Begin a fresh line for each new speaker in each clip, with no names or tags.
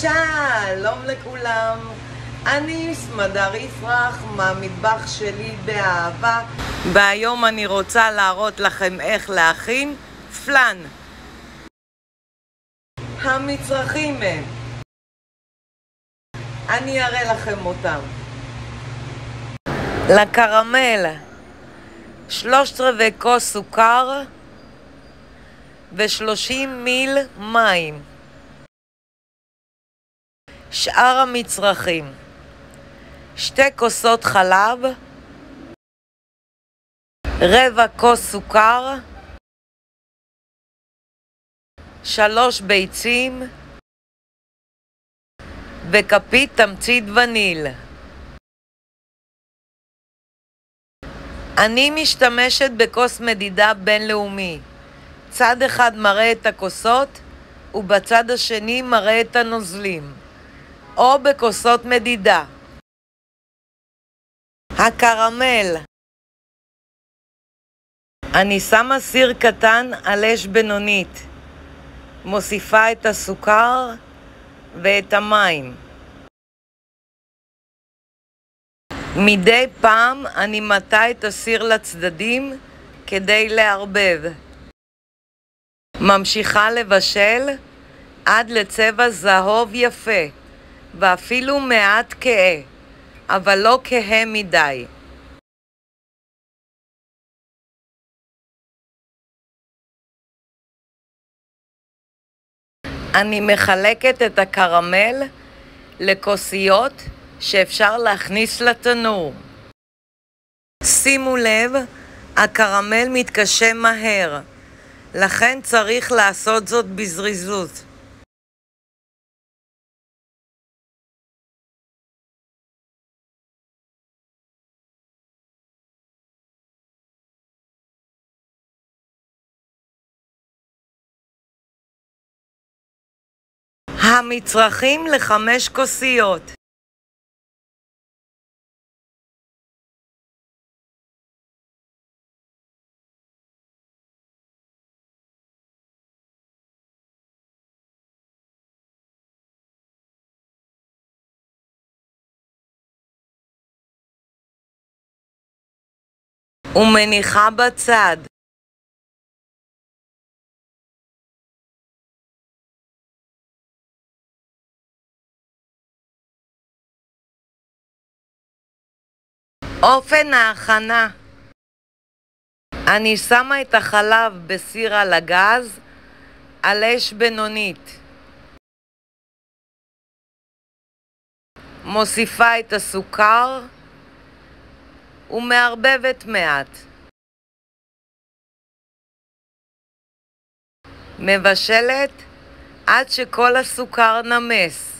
שלום לכולם, אני סמדר יפרח מהמטבח שלי באהבה, והיום אני רוצה להראות לכם איך להכין פלן. המצרכים הם, אני אראה לכם אותם. לקרמל 3/4 כוס סוכר ו30 מיל מים. שאר המצרכים: 2 כוסות חלב, 1/4 כוס סוכר, 3 ביצים וכפית תמצית וניל. אני משתמשת בכוס מדידה בינלאומי. צד אחד מראה את הכוסות ובצד השני מראה את הנוזלים, או בכוסות מדידה. הקרמל, אני שמה סיר קטן על אש בינונית, מוסיפה את הסוכר ואת המים. מדי פעם אני מטה את הסיר לצדדים כדי לערבב. ממשיכה לבשל עד לצבע זהוב יפה, ואפילו מעט כהה, אבל לא כהה מדי. אני מחלקת את הקרמל לכוסיות שאפשר להכניס לתנור. שימו לב, הקרמל מתקשה מהר, לכן צריך לעשות זאת בזריזות. המצרכים ל5 כוסיות: ומניחה בצד. אופן ההכנה: אני שמה את החלב בסיר על הגז על אש בינונית, מוסיפה את הסוכר ומערבבת מעט. מבשלת עד שכל הסוכר נמס.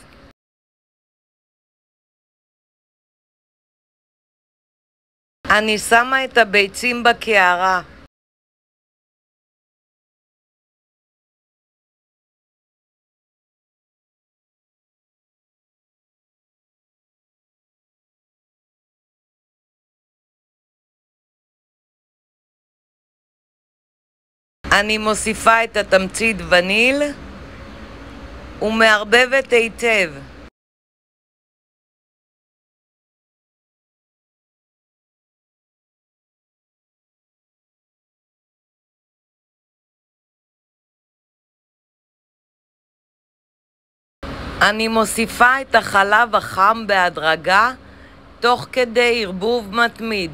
אני שמה את הביצים בקערה. אני מוסיפה את התמצית וניל ומערבבת היטב. אני מוסיפה את החלב החם בהדרגה תוך כדי ערבוב מתמיד.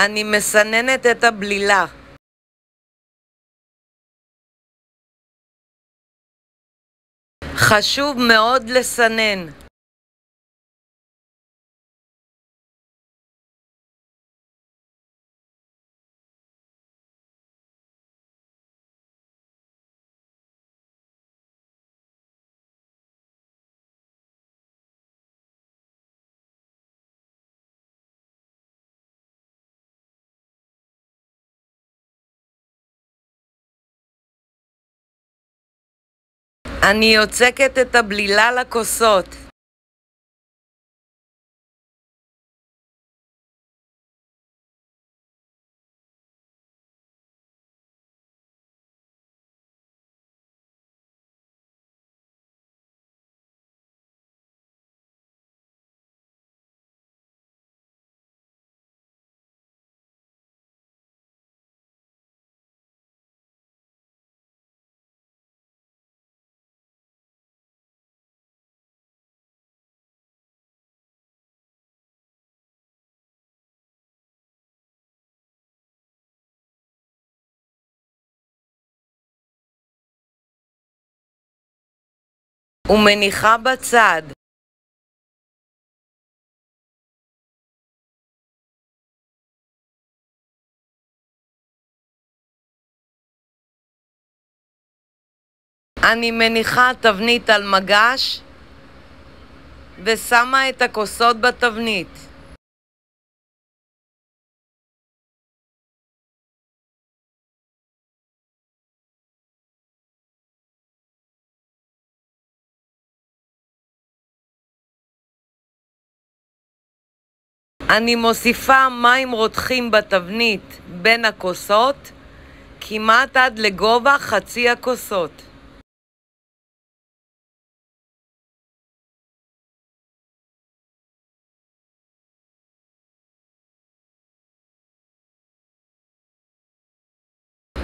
אני מסננת את הבלילה. חשוב מאוד לסנן. אני יוצקת את הבלילה לכוסות. ומניחה בצד. אני מניחה תבנית על מגש ושמה את הכוסות בתבנית. אני מוסיפה מים רותחים בתבנית בין הכוסות, כמעט עד לגובה חצי הכוסות.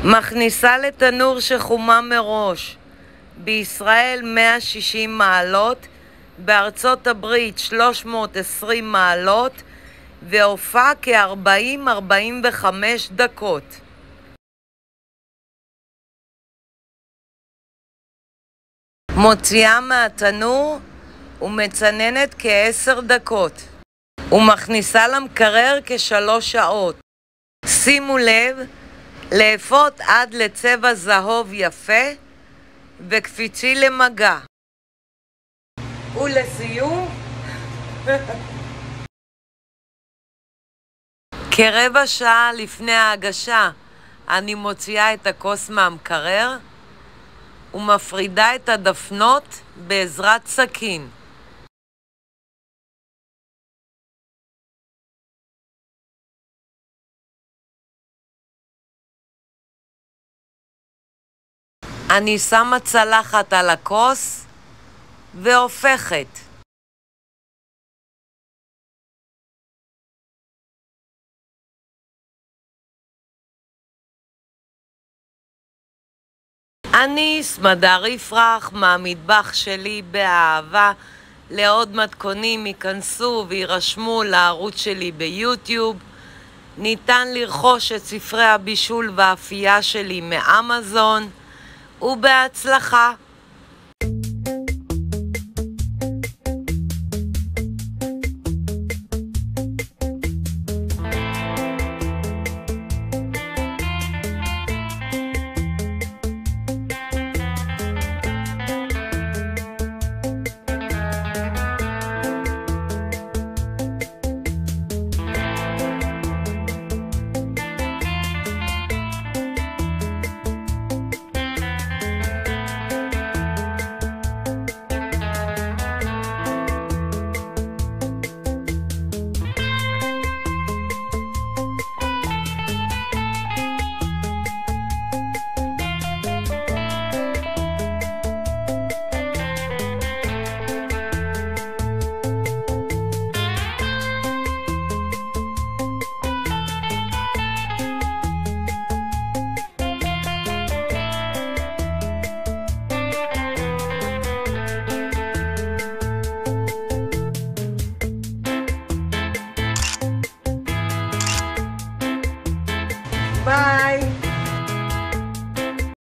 מכניסה לתנור שחומם מראש. בישראל 160 מעלות, בארצות הברית 320 מעלות, והופע כ-40-45 דקות. מוציאה מהתנור ומצננת כ10 דקות. ומכניסה למקרר כ3 שעות. שימו לב, לאפות עד לצבע זהוב יפה וקפיצי למגע. ולסיום, כרבע שעה לפני ההגשה אני מוציאה את הכוס מהמקרר ומפרידה את הדפנות בעזרת סכין. אני שמה צלחת על הכוס והופכת. אני סמדר יפרח מהמטבח שלי באהבה. לעוד מתכונים ייכנסו וירשמו לערוץ שלי ביוטיוב. ניתן לרכוש את ספרי הבישול והאפייה שלי מאמזון, ובהצלחה.